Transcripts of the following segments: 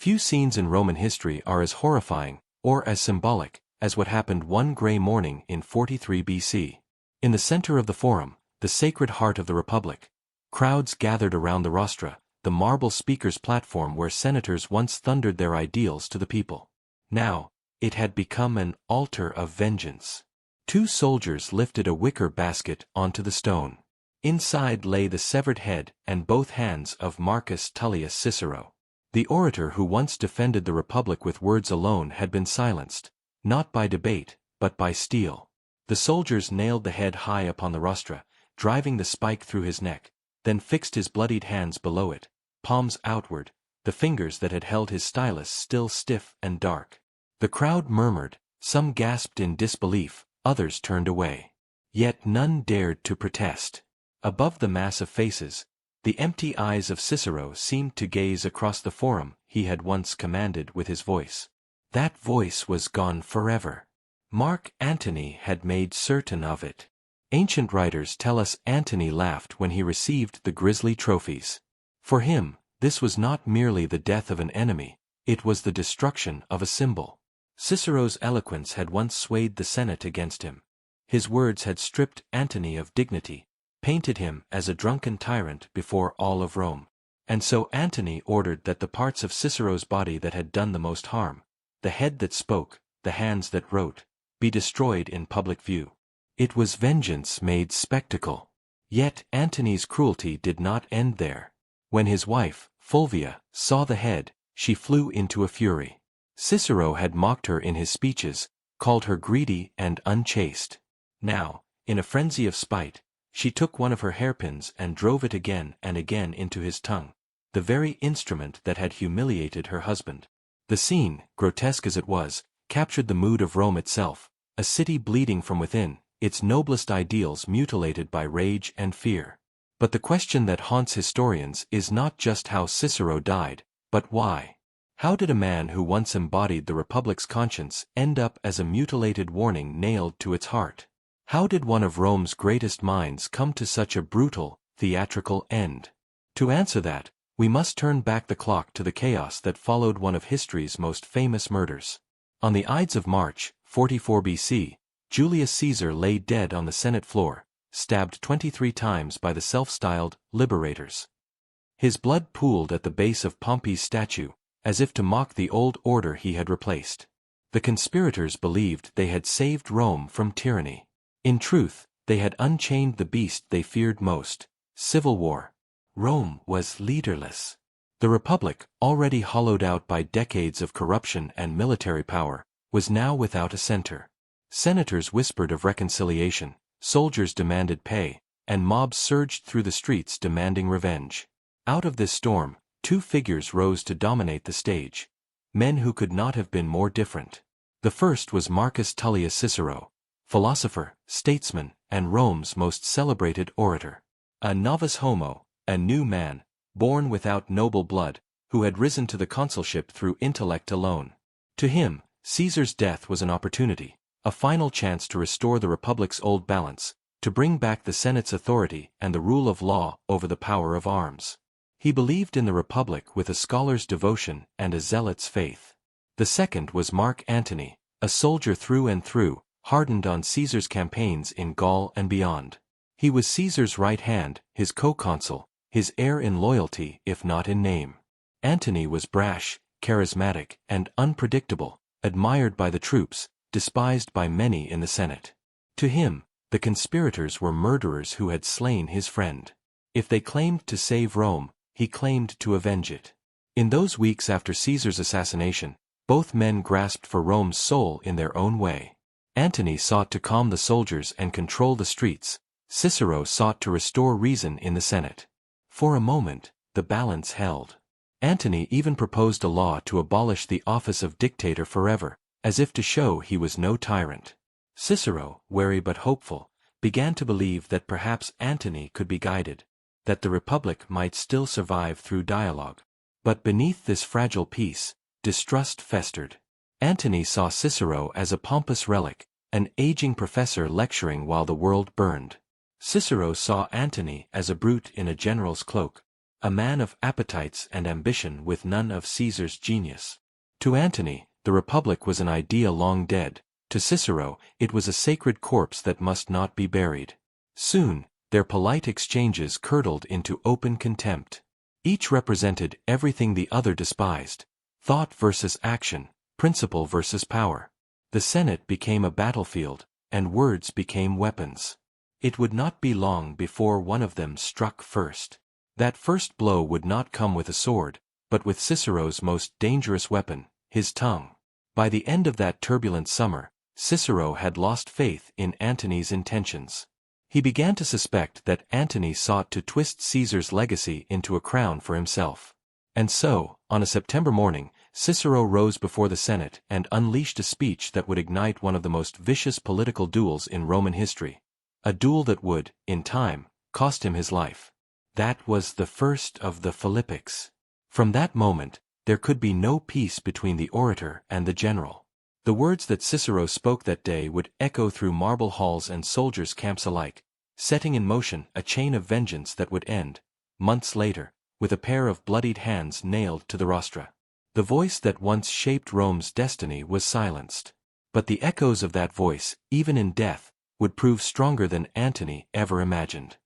Few scenes in Roman history are as horrifying, or as symbolic, as what happened one gray morning in 43 BC. In the center of the Forum, the sacred heart of the Republic, crowds gathered around the rostra, the marble speaker's platform where senators once thundered their ideals to the people. Now, it had become an altar of vengeance. 2 soldiers lifted a wicker basket onto the stone. Inside lay the severed head and both hands of Marcus Tullius Cicero. The orator who once defended the Republic with words alone had been silenced, not by debate, but by steel. The soldiers nailed the head high upon the rostra, driving the spike through his neck, then fixed his bloodied hands below it, palms outward, the fingers that had held his stylus still stiff and dark. The crowd murmured, some gasped in disbelief, others turned away. Yet none dared to protest. Above the mass of faces, the empty eyes of Cicero seemed to gaze across the Forum he had once commanded with his voice. That voice was gone forever. Mark Antony had made certain of it. Ancient writers tell us Antony laughed when he received the grisly trophies. For him, this was not merely the death of an enemy, it was the destruction of a symbol. Cicero's eloquence had once swayed the Senate against him. His words had stripped Antony of dignity, painted him as a drunken tyrant before all of Rome. And so Antony ordered that the parts of Cicero's body that had done the most harm, the head that spoke, the hands that wrote, be destroyed in public view. It was vengeance made spectacle. Yet Antony's cruelty did not end there. When his wife, Fulvia, saw the head, she flew into a fury. Cicero had mocked her in his speeches, called her greedy and unchaste. Now, in a frenzy of spite, she took one of her hairpins and drove it again and again into his tongue, the very instrument that had humiliated her husband. The scene, grotesque as it was, captured the mood of Rome itself, a city bleeding from within, its noblest ideals mutilated by rage and fear. But the question that haunts historians is not just how Cicero died, but why. How did a man who once embodied the Republic's conscience end up as a mutilated warning nailed to its heart? How did one of Rome's greatest minds come to such a brutal, theatrical end? To answer that, we must turn back the clock to the chaos that followed one of history's most famous murders. On the Ides of March, 44 BC, Julius Caesar lay dead on the Senate floor, stabbed 23 times by the self-styled liberators. His blood pooled at the base of Pompey's statue, as if to mock the old order he had replaced. The conspirators believed they had saved Rome from tyranny. In truth, they had unchained the beast they feared most, civil war. Rome was leaderless. The Republic, already hollowed out by decades of corruption and military power, was now without a center. Senators whispered of reconciliation, soldiers demanded pay, and mobs surged through the streets demanding revenge. Out of this storm, 2 figures rose to dominate the stage, men who could not have been more different. The first was Marcus Tullius Cicero, philosopher, statesman, and Rome's most celebrated orator. A novus homo, a new man, born without noble blood, who had risen to the consulship through intellect alone. To him, Caesar's death was an opportunity, a final chance to restore the Republic's old balance, to bring back the Senate's authority and the rule of law over the power of arms. He believed in the Republic with a scholar's devotion and a zealot's faith. The second was Mark Antony, a soldier through and through, hardened on Caesar's campaigns in Gaul and beyond. He was Caesar's right hand, his co-consul, his heir in loyalty if not in name. Antony was brash, charismatic, and unpredictable, admired by the troops, despised by many in the Senate. To him, the conspirators were murderers who had slain his friend. If they claimed to save Rome, he claimed to avenge it. In those weeks after Caesar's assassination, both men grasped for Rome's soul in their own way. Antony sought to calm the soldiers and control the streets. Cicero sought to restore reason in the Senate. For a moment, the balance held. Antony even proposed a law to abolish the office of dictator forever, as if to show he was no tyrant. Cicero, wary but hopeful, began to believe that perhaps Antony could be guided, that the Republic might still survive through dialogue. But beneath this fragile peace, distrust festered. Antony saw Cicero as a pompous relic, an aging professor lecturing while the world burned. Cicero saw Antony as a brute in a general's cloak, a man of appetites and ambition with none of Caesar's genius. To Antony, the Republic was an idea long dead. To Cicero, it was a sacred corpse that must not be buried. Soon, their polite exchanges curdled into open contempt. Each represented everything the other despised: thought versus action, principle versus power. The Senate became a battlefield, and words became weapons. It would not be long before one of them struck first. That first blow would not come with a sword, but with Cicero's most dangerous weapon, his tongue. By the end of that turbulent summer, Cicero had lost faith in Antony's intentions. He began to suspect that Antony sought to twist Caesar's legacy into a crown for himself. And so, on a September morning, Cicero rose before the Senate and unleashed a speech that would ignite one of the most vicious political duels in Roman history. A duel that would, in time, cost him his life. That was the first of the Philippics. From that moment, there could be no peace between the orator and the general. The words that Cicero spoke that day would echo through marble halls and soldiers' camps alike, setting in motion a chain of vengeance that would end, months later, with a pair of bloodied hands nailed to the rostra. The voice that once shaped Rome's destiny was silenced. But the echoes of that voice, even in death, would prove stronger than Antony ever imagined.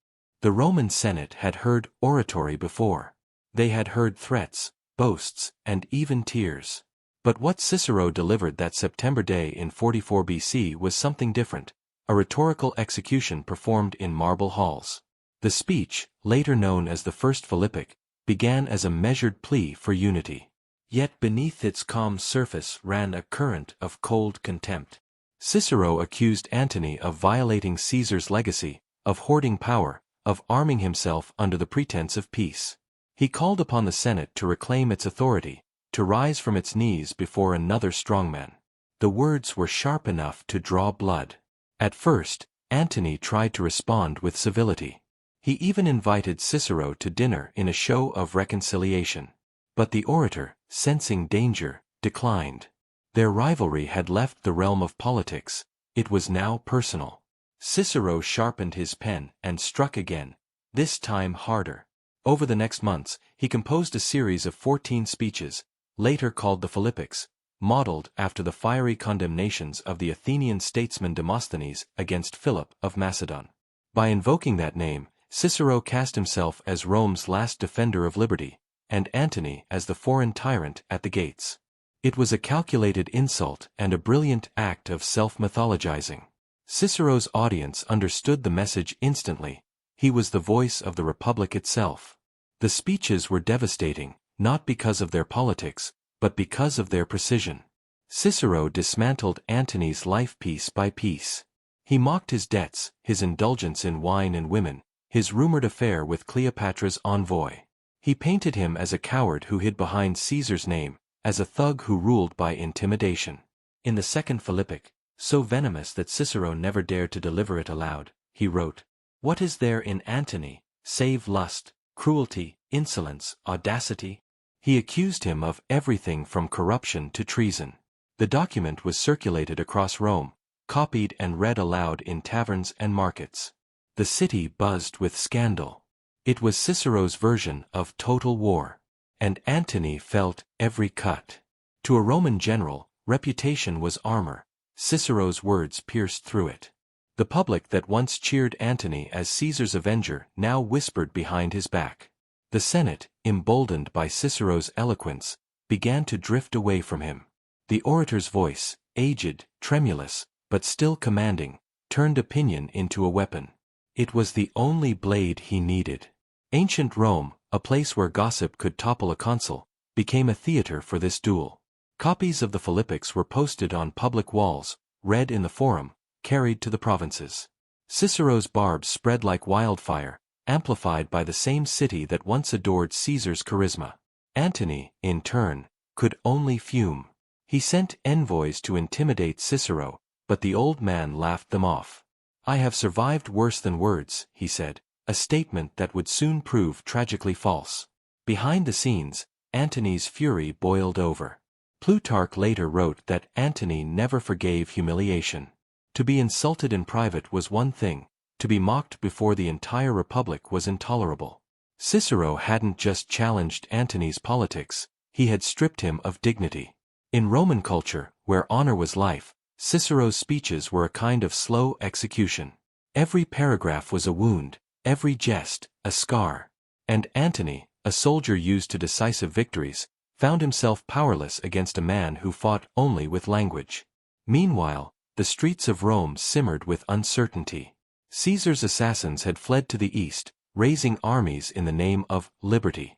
The Roman Senate had heard oratory before. They had heard threats, boasts, and even tears. But what Cicero delivered that September day in 44 BC was something different, a rhetorical execution performed in marble halls. The speech, later known as the First Philippic, began as a measured plea for unity. Yet beneath its calm surface ran a current of cold contempt. Cicero accused Antony of violating Caesar's legacy, of hoarding power, of arming himself under the pretense of peace. He called upon the Senate to reclaim its authority, to rise from its knees before another strongman. The words were sharp enough to draw blood. At first, Antony tried to respond with civility. He even invited Cicero to dinner in a show of reconciliation. But the orator, sensing danger, declined. Their rivalry had left the realm of politics. It was now personal. Cicero sharpened his pen and struck again, this time harder. Over the next months, he composed a series of 14 speeches, later called the Philippics, modeled after the fiery condemnations of the Athenian statesman Demosthenes against Philip of Macedon. By invoking that name, Cicero cast himself as Rome's last defender of liberty, and Antony as the foreign tyrant at the gates. It was a calculated insult and a brilliant act of self-mythologizing. Cicero's audience understood the message instantly. He was the voice of the Republic itself. The speeches were devastating, not because of their politics, but because of their precision. Cicero dismantled Antony's life piece by piece. He mocked his debts, his indulgence in wine and women, his rumored affair with Cleopatra's envoy. He painted him as a coward who hid behind Caesar's name, as a thug who ruled by intimidation. In the Second Philippic, so venomous that Cicero never dared to deliver it aloud, he wrote, "What is there in Antony, save lust, cruelty, insolence, audacity?" He accused him of everything from corruption to treason. The document was circulated across Rome, copied and read aloud in taverns and markets. The city buzzed with scandal. It was Cicero's version of total war. And Antony felt every cut. To a Roman general, reputation was armor. Cicero's words pierced through it. The public that once cheered Antony as Caesar's avenger now whispered behind his back. The Senate, emboldened by Cicero's eloquence, began to drift away from him. The orator's voice, aged, tremulous, but still commanding, turned opinion into a weapon. It was the only blade he needed. Ancient Rome, a place where gossip could topple a consul, became a theater for this duel. Copies of the Philippics were posted on public walls, read in the Forum, carried to the provinces. Cicero's barbs spread like wildfire, amplified by the same city that once adored Caesar's charisma. Antony, in turn, could only fume. He sent envoys to intimidate Cicero, but the old man laughed them off. "I have survived worse than words," he said, a statement that would soon prove tragically false. Behind the scenes, Antony's fury boiled over. Plutarch later wrote that Antony never forgave humiliation. To be insulted in private was one thing, to be mocked before the entire Republic was intolerable. Cicero hadn't just challenged Antony's politics, he had stripped him of dignity. In Roman culture, where honor was life, Cicero's speeches were a kind of slow execution. Every paragraph was a wound, every jest, a scar. And Antony, a soldier used to decisive victories, found himself powerless against a man who fought only with language. Meanwhile, the streets of Rome simmered with uncertainty. Caesar's assassins had fled to the east, raising armies in the name of liberty.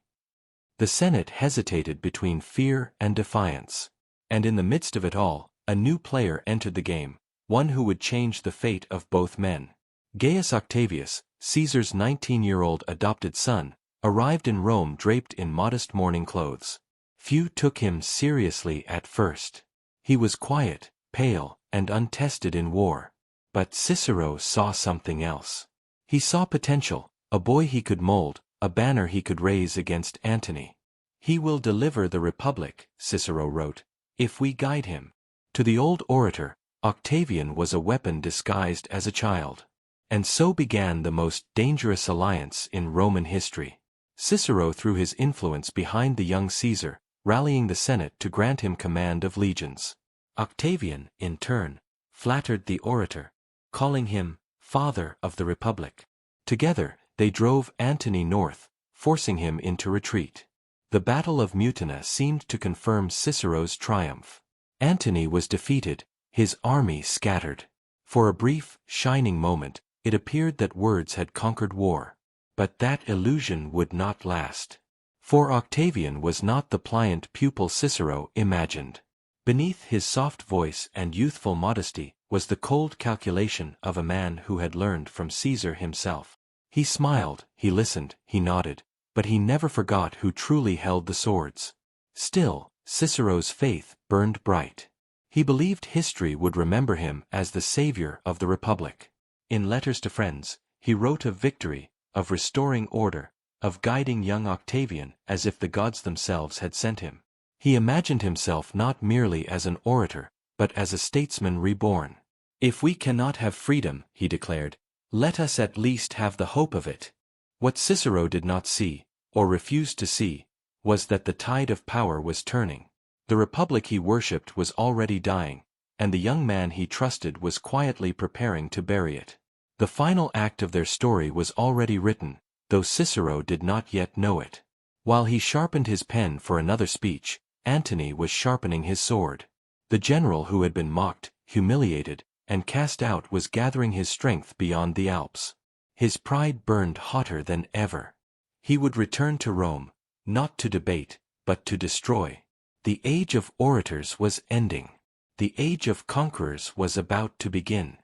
The Senate hesitated between fear and defiance. And in the midst of it all, a new player entered the game, one who would change the fate of both men. Gaius Octavius, Caesar's 19-year-old adopted son, arrived in Rome draped in modest mourning clothes. Few took him seriously at first. He was quiet, pale, and untested in war. But Cicero saw something else. He saw potential, a boy he could mold, a banner he could raise against Antony. "He will deliver the Republic," Cicero wrote, "if we guide him." To the old orator, Octavian was a weapon disguised as a child. And so began the most dangerous alliance in Roman history. Cicero threw his influence behind the young Caesar, rallying the Senate to grant him command of legions. Octavian, in turn, flattered the orator, calling him "Father of the Republic." Together, they drove Antony north, forcing him into retreat. The Battle of Mutina seemed to confirm Cicero's triumph. Antony was defeated, his army scattered. For a brief, shining moment, it appeared that words had conquered war. But that illusion would not last. For Octavian was not the pliant pupil Cicero imagined. Beneath his soft voice and youthful modesty was the cold calculation of a man who had learned from Caesar himself. He smiled, he listened, he nodded, but he never forgot who truly held the swords. Still, Cicero's faith burned bright. He believed history would remember him as the savior of the Republic. In letters to friends, he wrote of victory, of restoring order, of guiding young Octavian as if the gods themselves had sent him. He imagined himself not merely as an orator, but as a statesman reborn. "If we cannot have freedom," he declared, "let us at least have the hope of it." What Cicero did not see, or refused to see, was that the tide of power was turning. The republic he worshipped was already dying, and the young man he trusted was quietly preparing to bury it. The final act of their story was already written, though Cicero did not yet know it. While he sharpened his pen for another speech, Antony was sharpening his sword. The general who had been mocked, humiliated, and cast out was gathering his strength beyond the Alps. His pride burned hotter than ever. He would return to Rome, not to debate, but to destroy. The age of orators was ending. The age of conquerors was about to begin.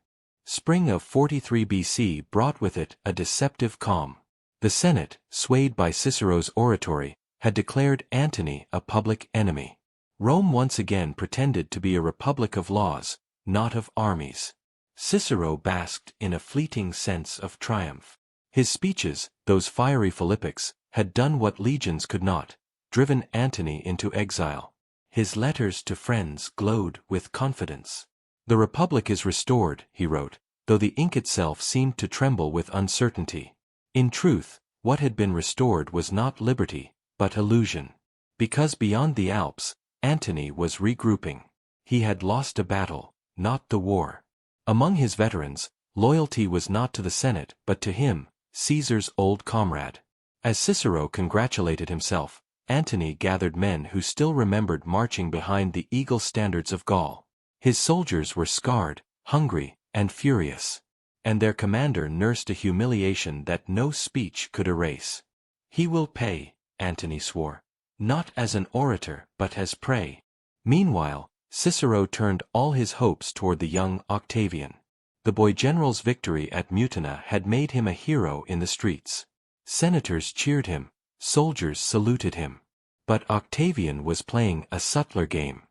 Spring of 43 BC brought with it a deceptive calm. The Senate, swayed by Cicero's oratory, had declared Antony a public enemy. Rome once again pretended to be a republic of laws, not of armies. Cicero basked in a fleeting sense of triumph. His speeches, those fiery philippics, had done what legions could not, driven Antony into exile. His letters to friends glowed with confidence. "The Republic is restored," he wrote, though the ink itself seemed to tremble with uncertainty. In truth, what had been restored was not liberty, but illusion. Because beyond the Alps, Antony was regrouping. He had lost a battle, not the war. Among his veterans, loyalty was not to the Senate but to him, Caesar's old comrade. As Cicero congratulated himself, Antony gathered men who still remembered marching behind the eagle standards of Gaul. His soldiers were scarred, hungry, and furious. And their commander nursed a humiliation that no speech could erase. "He will pay," Antony swore, "not as an orator but as prey." Meanwhile, Cicero turned all his hopes toward the young Octavian. The boy general's victory at Mutina had made him a hero in the streets. Senators cheered him, soldiers saluted him. But Octavian was playing a subtler game.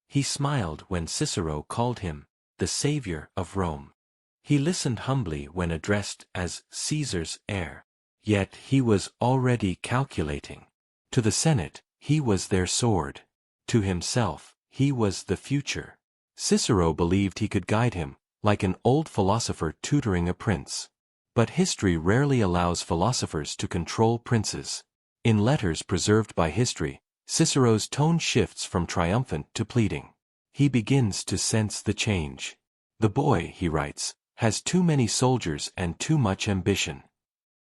He smiled when Cicero called him the savior of Rome. He listened humbly when addressed as Caesar's heir. Yet he was already calculating. To the Senate, he was their sword. To himself, he was the future. Cicero believed he could guide him, like an old philosopher tutoring a prince. But history rarely allows philosophers to control princes. In letters preserved by history, Cicero's tone shifts from triumphant to pleading. He begins to sense the change. The boy, he writes, has too many soldiers and too much ambition.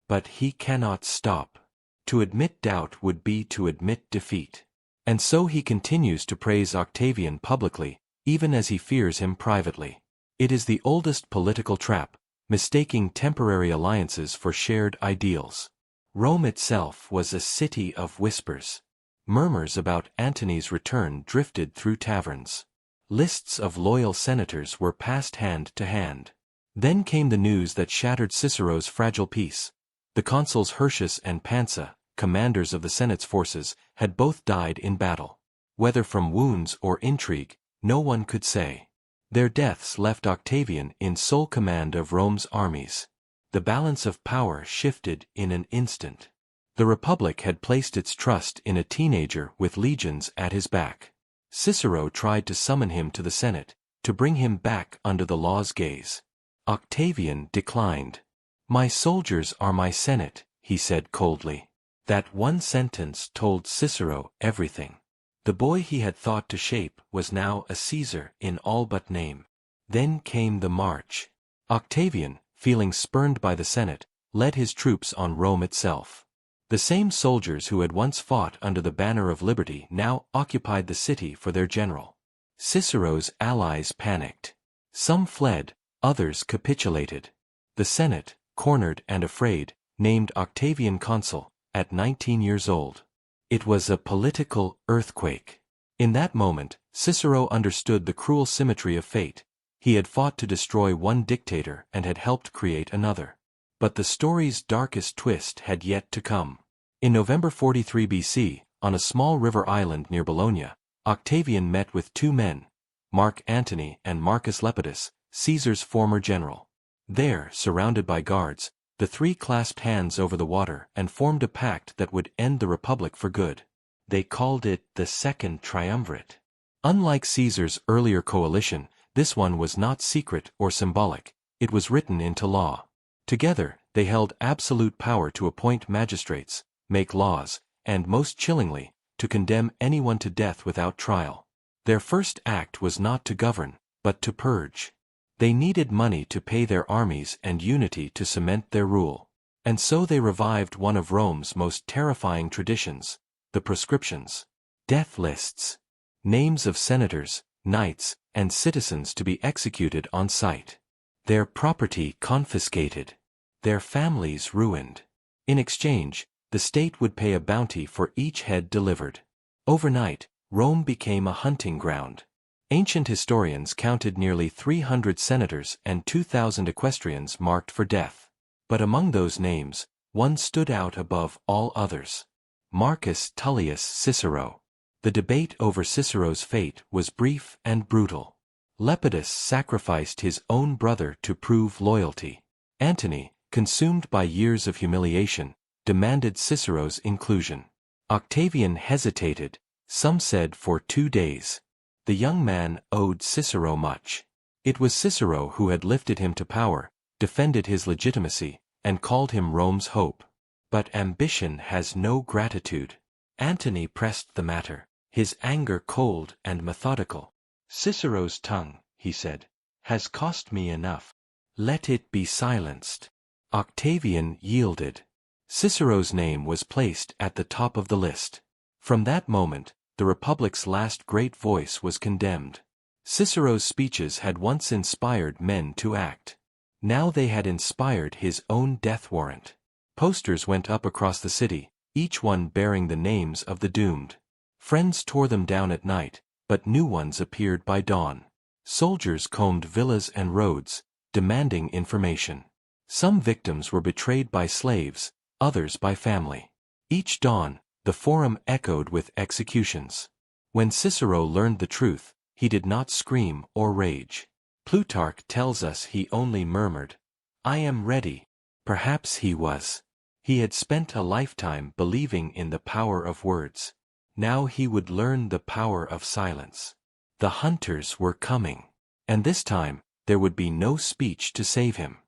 But he cannot stop. To admit doubt would be to admit defeat. And so he continues to praise Octavian publicly, even as he fears him privately. It is the oldest political trap, mistaking temporary alliances for shared ideals. Rome itself was a city of whispers. Murmurs about Antony's return drifted through taverns. Lists of loyal senators were passed hand to hand. Then came the news that shattered Cicero's fragile peace. The consuls Hirtius and Pansa, commanders of the Senate's forces, had both died in battle. Whether from wounds or intrigue, no one could say. Their deaths left Octavian in sole command of Rome's armies. The balance of power shifted in an instant. The Republic had placed its trust in a teenager with legions at his back. Cicero tried to summon him to the Senate, to bring him back under the law's gaze. Octavian declined. "My soldiers are my Senate," he said coldly. That one sentence told Cicero everything. The boy he had thought to shape was now a Caesar in all but name. Then came the march. Octavian, feeling spurned by the Senate, led his troops on Rome itself. The same soldiers who had once fought under the banner of liberty now occupied the city for their general. Cicero's allies panicked. Some fled, others capitulated. The Senate, cornered and afraid, named Octavian consul, at 19 years old. It was a political earthquake. In that moment, Cicero understood the cruel symmetry of fate. He had fought to destroy one dictator and had helped create another. But the story's darkest twist had yet to come. In November 43 BC, on a small river island near Bologna, Octavian met with two men, Mark Antony and Marcus Lepidus, Caesar's former general. There, surrounded by guards, the three clasped hands over the water and formed a pact that would end the Republic for good. They called it the Second Triumvirate. Unlike Caesar's earlier coalition, this one was not secret or symbolic, it was written into law. Together, they held absolute power to appoint magistrates, make laws, and most chillingly, to condemn anyone to death without trial. Their first act was not to govern, but to purge. They needed money to pay their armies and unity to cement their rule. And so they revived one of Rome's most terrifying traditions, the proscriptions. Death lists. Names of senators, knights, and citizens to be executed on sight. Their property confiscated. Their families ruined. In exchange, the state would pay a bounty for each head delivered. Overnight, Rome became a hunting ground. Ancient historians counted nearly 300 senators and 2,000 equestrians marked for death. But among those names, one stood out above all others. Marcus Tullius Cicero. The debate over Cicero's fate was brief and brutal. Lepidus sacrificed his own brother to prove loyalty. Antony, consumed by years of humiliation, demanded Cicero's inclusion. Octavian hesitated, some said for 2 days. The young man owed Cicero much. It was Cicero who had lifted him to power, defended his legitimacy, and called him Rome's hope. But ambition has no gratitude. Antony pressed the matter, his anger cold and methodical. "Cicero's tongue," he said, "has cost me enough. Let it be silenced." Octavian yielded. Cicero's name was placed at the top of the list. From that moment, the Republic's last great voice was condemned. Cicero's speeches had once inspired men to act. Now they had inspired his own death warrant. Posters went up across the city, each one bearing the names of the doomed. Friends tore them down at night, but new ones appeared by dawn. Soldiers combed villas and roads, demanding information. Some victims were betrayed by slaves, others by family. Each dawn, the forum echoed with executions. When Cicero learned the truth, he did not scream or rage. Plutarch tells us he only murmured, "I am ready." Perhaps he was. He had spent a lifetime believing in the power of words. Now he would learn the power of silence. The hunters were coming. And this time, there would be no speech to save him.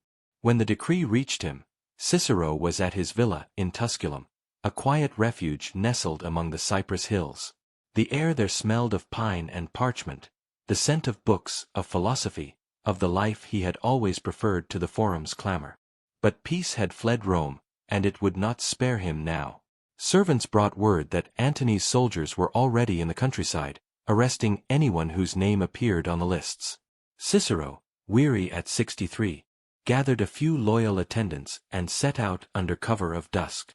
When the decree reached him, Cicero was at his villa in Tusculum, a quiet refuge nestled among the Cyprus hills. The air there smelled of pine and parchment, the scent of books, of philosophy, of the life he had always preferred to the forum's clamor. But peace had fled Rome, and it would not spare him now. Servants brought word that Antony's soldiers were already in the countryside, arresting anyone whose name appeared on the lists. Cicero, weary at 63, gathered a few loyal attendants and set out under cover of dusk.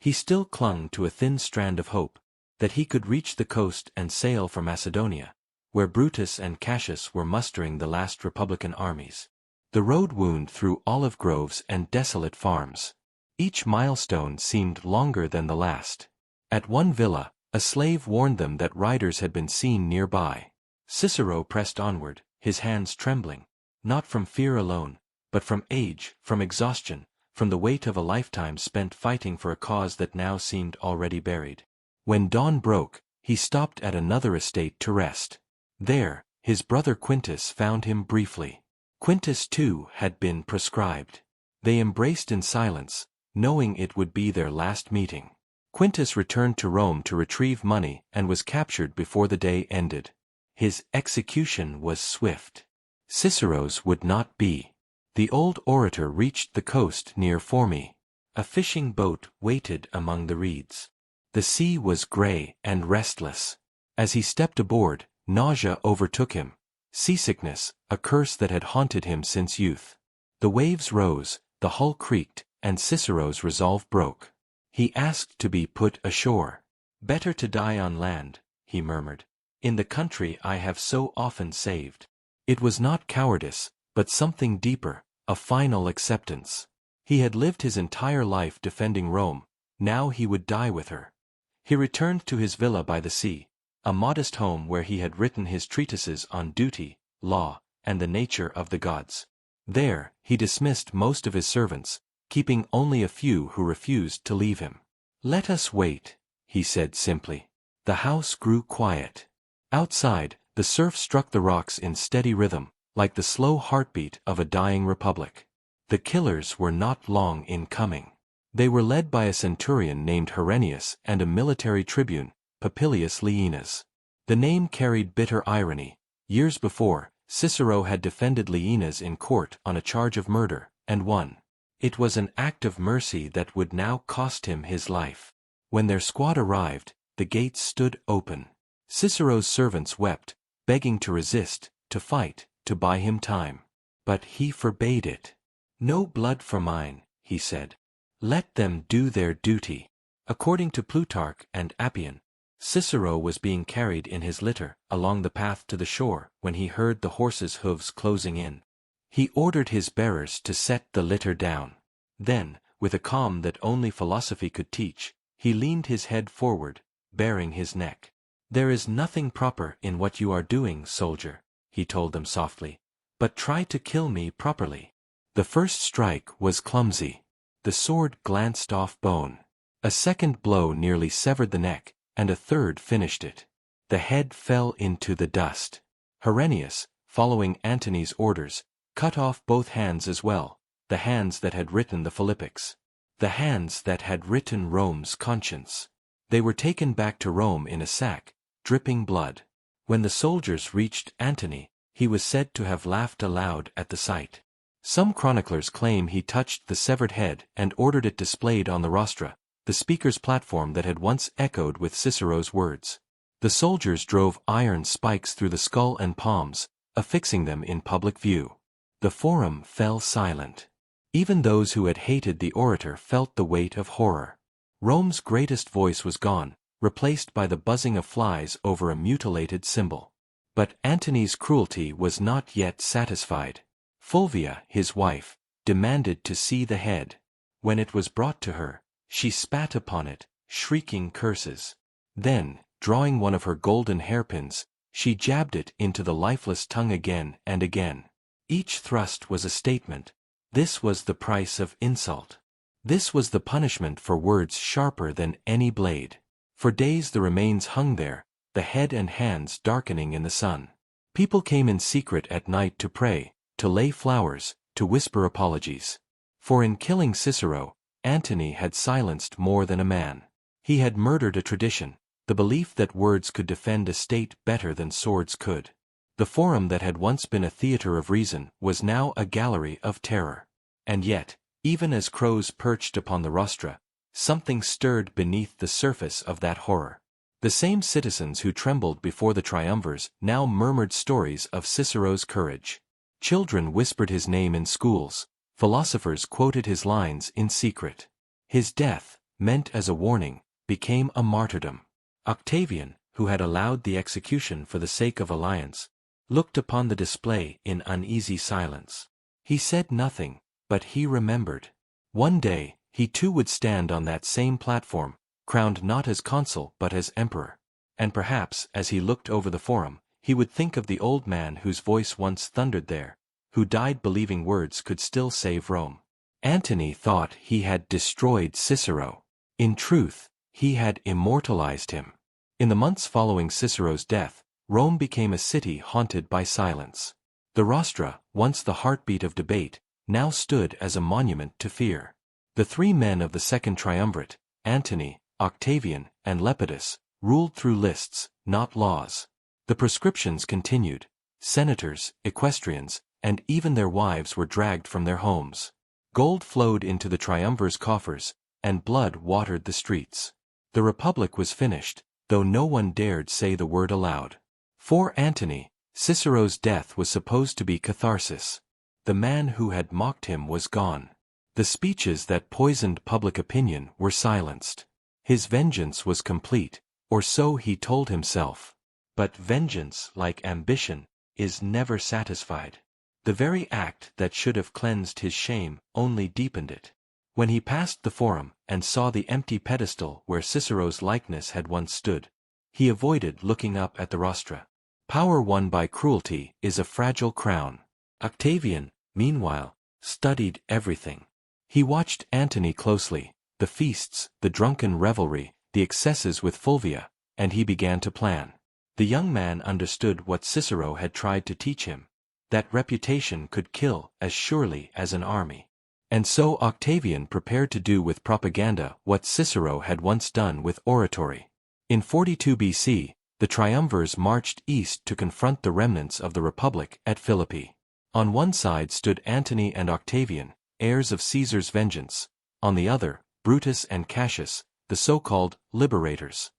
He still clung to a thin strand of hope, that he could reach the coast and sail for Macedonia, where Brutus and Cassius were mustering the last Republican armies. The road wound through olive groves and desolate farms. Each milestone seemed longer than the last. At one villa, a slave warned them that riders had been seen nearby. Cicero pressed onward, his hands trembling, not from fear alone, but from age, from exhaustion, from the weight of a lifetime spent fighting for a cause that now seemed already buried. When dawn broke, he stopped at another estate to rest. There, his brother Quintus found him briefly. Quintus too had been proscribed. They embraced in silence, knowing it would be their last meeting. Quintus returned to Rome to retrieve money and was captured before the day ended. His execution was swift. Cicero's would not be. The old orator reached the coast near Formi. A fishing boat waited among the reeds. The sea was gray and restless. As he stepped aboard, nausea overtook him. Seasickness, a curse that had haunted him since youth. The waves rose, the hull creaked, and Cicero's resolve broke. He asked to be put ashore. "Better to die on land," he murmured. "In the country I have so often saved." It was not cowardice, but something deeper, a final acceptance. He had lived his entire life defending Rome, now he would die with her. He returned to his villa by the sea, a modest home where he had written his treatises on duty, law, and the nature of the gods. There, he dismissed most of his servants, keeping only a few who refused to leave him. "Let us wait," he said simply. The house grew quiet. Outside, the surf struck the rocks in steady rhythm, like the slow heartbeat of a dying republic. The killers were not long in coming. They were led by a centurion named Herennius and a military tribune, Popilius Laenas. The name carried bitter irony. Years before, Cicero had defended Laenas in court on a charge of murder, and won. It was an act of mercy that would now cost him his life. When their squad arrived, the gates stood open. Cicero's servants wept, begging to resist, to fight, to buy him time. But he forbade it. "No blood for mine," he said. "Let them do their duty." According to Plutarch and Appian, Cicero was being carried in his litter along the path to the shore when he heard the horses' hooves closing in. He ordered his bearers to set the litter down. Then, with a calm that only philosophy could teach, he leaned his head forward, baring his neck. "There is nothing proper in what you are doing, soldier," he told them softly, "but try to kill me properly." The first strike was clumsy. The sword glanced off bone. A second blow nearly severed the neck, and a third finished it. The head fell into the dust. Herennius, following Antony's orders, cut off both hands as well, the hands that had written the Philippics. The hands that had written Rome's conscience. They were taken back to Rome in a sack, dripping blood. When the soldiers reached Antony, he was said to have laughed aloud at the sight. Some chroniclers claim he touched the severed head and ordered it displayed on the rostra, the speaker's platform that had once echoed with Cicero's words. The soldiers drove iron spikes through the skull and palms, affixing them in public view. The forum fell silent. Even those who had hated the orator felt the weight of horror. Rome's greatest voice was gone, replaced by the buzzing of flies over a mutilated symbol. But Antony's cruelty was not yet satisfied. Fulvia, his wife, demanded to see the head. When it was brought to her, she spat upon it, shrieking curses. Then, drawing one of her golden hairpins, she jabbed it into the lifeless tongue again and again. Each thrust was a statement. This was the price of insult. This was the punishment for words sharper than any blade. For days the remains hung there, the head and hands darkening in the sun. People came in secret at night to pray, to lay flowers, to whisper apologies. For in killing Cicero, Antony had silenced more than a man. He had murdered a tradition, the belief that words could defend a state better than swords could. The Forum that had once been a theater of reason was now a gallery of terror. And yet, even as crows perched upon the rostra, something stirred beneath the surface of that horror. The same citizens who trembled before the triumvirs now murmured stories of Cicero's courage. Children whispered his name in schools, philosophers quoted his lines in secret. His death, meant as a warning, became a martyrdom. Octavian, who had allowed the execution for the sake of alliance, looked upon the display in uneasy silence. He said nothing, but he remembered. One day, he too would stand on that same platform, crowned not as consul but as emperor. And perhaps, as he looked over the Forum, he would think of the old man whose voice once thundered there, who died believing words could still save Rome. Antony thought he had destroyed Cicero. In truth, he had immortalized him. In the months following Cicero's death, Rome became a city haunted by silence. The rostra, once the heartbeat of debate, now stood as a monument to fear. The three men of the second triumvirate, Antony, Octavian, and Lepidus, ruled through lists, not laws. The proscriptions continued. Senators, equestrians, and even their wives were dragged from their homes. Gold flowed into the triumvirs' coffers, and blood watered the streets. The Republic was finished, though no one dared say the word aloud. For Antony, Cicero's death was supposed to be catharsis. The man who had mocked him was gone. The speeches that poisoned public opinion were silenced. His vengeance was complete, or so he told himself. But vengeance, like ambition, is never satisfied. The very act that should have cleansed his shame only deepened it. When he passed the Forum and saw the empty pedestal where Cicero's likeness had once stood, he avoided looking up at the rostra. Power won by cruelty is a fragile crown. Octavian, meanwhile, studied everything. He watched Antony closely, the feasts, the drunken revelry, the excesses with Fulvia, and he began to plan. The young man understood what Cicero had tried to teach him, that reputation could kill as surely as an army. And so Octavian prepared to do with propaganda what Cicero had once done with oratory. In 42 BC, the triumvirs marched east to confront the remnants of the Republic at Philippi. On one side stood Antony and Octavian, heirs of Caesar's vengeance, on the other, Brutus and Cassius, the so-called liberators.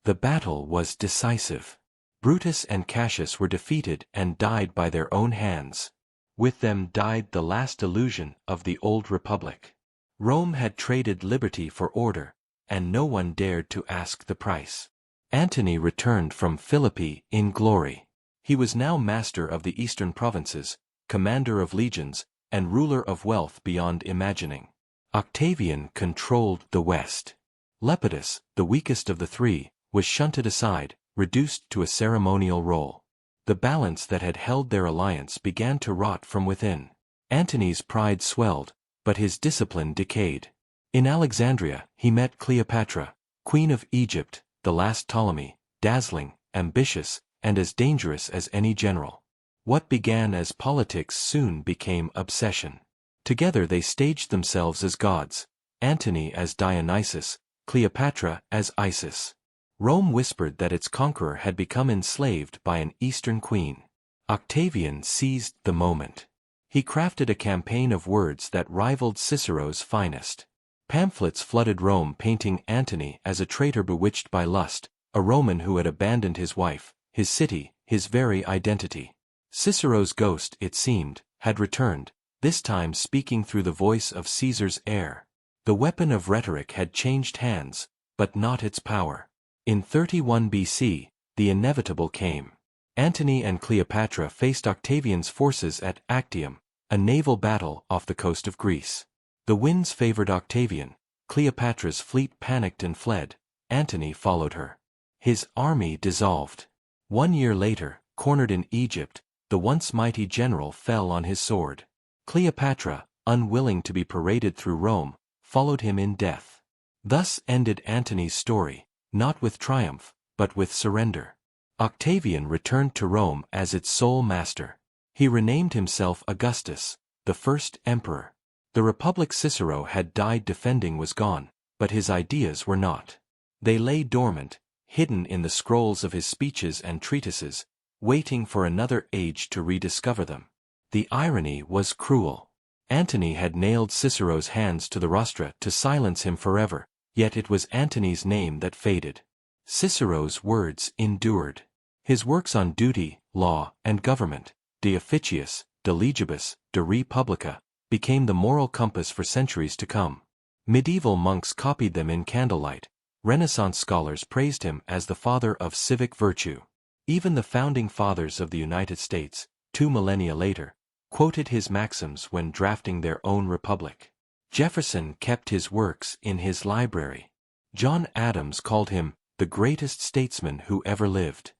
The battle was decisive. Brutus and Cassius were defeated and died by their own hands. With them died the last illusion of the old republic. Rome had traded liberty for order, and no one dared to ask the price. Antony returned from Philippi in glory. He was now master of the eastern provinces, commander of legions, and ruler of wealth beyond imagining. Octavian controlled the west. Lepidus, the weakest of the three, was shunted aside, reduced to a ceremonial role. The balance that had held their alliance began to rot from within. Antony's pride swelled, but his discipline decayed. In Alexandria, he met Cleopatra, queen of Egypt, the last Ptolemy, dazzling, ambitious, and as dangerous as any general. What began as politics soon became obsession. Together they staged themselves as gods, Antony as Dionysus, Cleopatra as Isis. Rome whispered that its conqueror had become enslaved by an Eastern queen. Octavian seized the moment. He crafted a campaign of words that rivaled Cicero's finest. Pamphlets flooded Rome painting Antony as a traitor bewitched by lust, a Roman who had abandoned his wife, his city, his very identity. Cicero's ghost, it seemed, had returned, this time speaking through the voice of Caesar's heir. The weapon of rhetoric had changed hands, but not its power. In 31 BC, the inevitable came. Antony and Cleopatra faced Octavian's forces at Actium, a naval battle off the coast of Greece. The winds favored Octavian, Cleopatra's fleet panicked and fled, Antony followed her. His army dissolved. 1 year later, cornered in Egypt, the once mighty general fell on his sword. Cleopatra, unwilling to be paraded through Rome, followed him in death. Thus ended Antony's story, not with triumph, but with surrender. Octavian returned to Rome as its sole master. He renamed himself Augustus, the first emperor. The republic Cicero had died defending was gone, but his ideas were not. They lay dormant, hidden in the scrolls of his speeches and treatises, waiting for another age to rediscover them. The irony was cruel. Antony had nailed Cicero's hands to the rostra to silence him forever, yet it was Antony's name that faded. Cicero's words endured. His works on duty, law, and government, De Officiis, De Legibus, De Re Publica, became the moral compass for centuries to come. Medieval monks copied them in candlelight. Renaissance scholars praised him as the father of civic virtue. Even the founding fathers of the United States, 2 millennia later, quoted his maxims when drafting their own republic. Jefferson kept his works in his library. John Adams called him the greatest statesman who ever lived.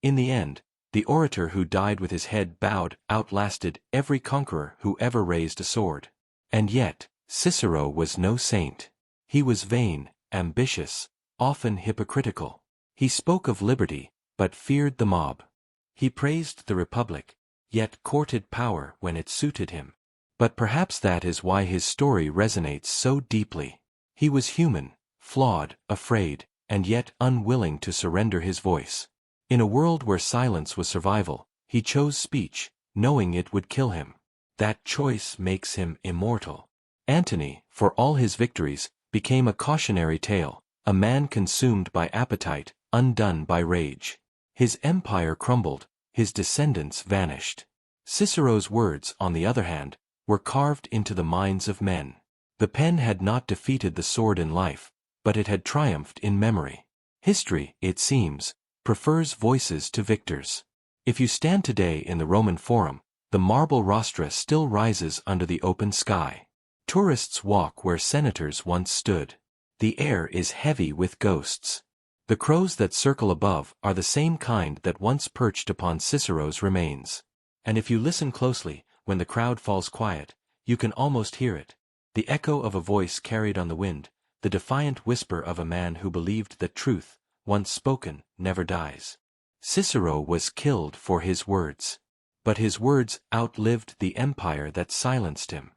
In the end, the orator who died with his head bowed outlasted every conqueror who ever raised a sword. And yet, Cicero was no saint. He was vain, ambitious, often hypocritical. He spoke of liberty, but feared the mob. He praised the republic, yet courted power when it suited him. But perhaps that is why his story resonates so deeply. He was human, flawed, afraid, and yet unwilling to surrender his voice. In a world where silence was survival, he chose speech, knowing it would kill him. That choice makes him immortal. Antony, for all his victories, became a cautionary tale, a man consumed by appetite, undone by rage. His empire crumbled, his descendants vanished. Cicero's words, on the other hand, were carved into the minds of men. The pen had not defeated the sword in life, but it had triumphed in memory. History, it seems, prefers voices to victors. If you stand today in the Roman Forum, the marble rostra still rises under the open sky. Tourists walk where senators once stood. The air is heavy with ghosts. The crows that circle above are the same kind that once perched upon Cicero's remains. And if you listen closely, when the crowd falls quiet, you can almost hear it. The echo of a voice carried on the wind, the defiant whisper of a man who believed that truth, once spoken, never dies. Cicero was killed for his words. But his words outlived the empire that silenced him.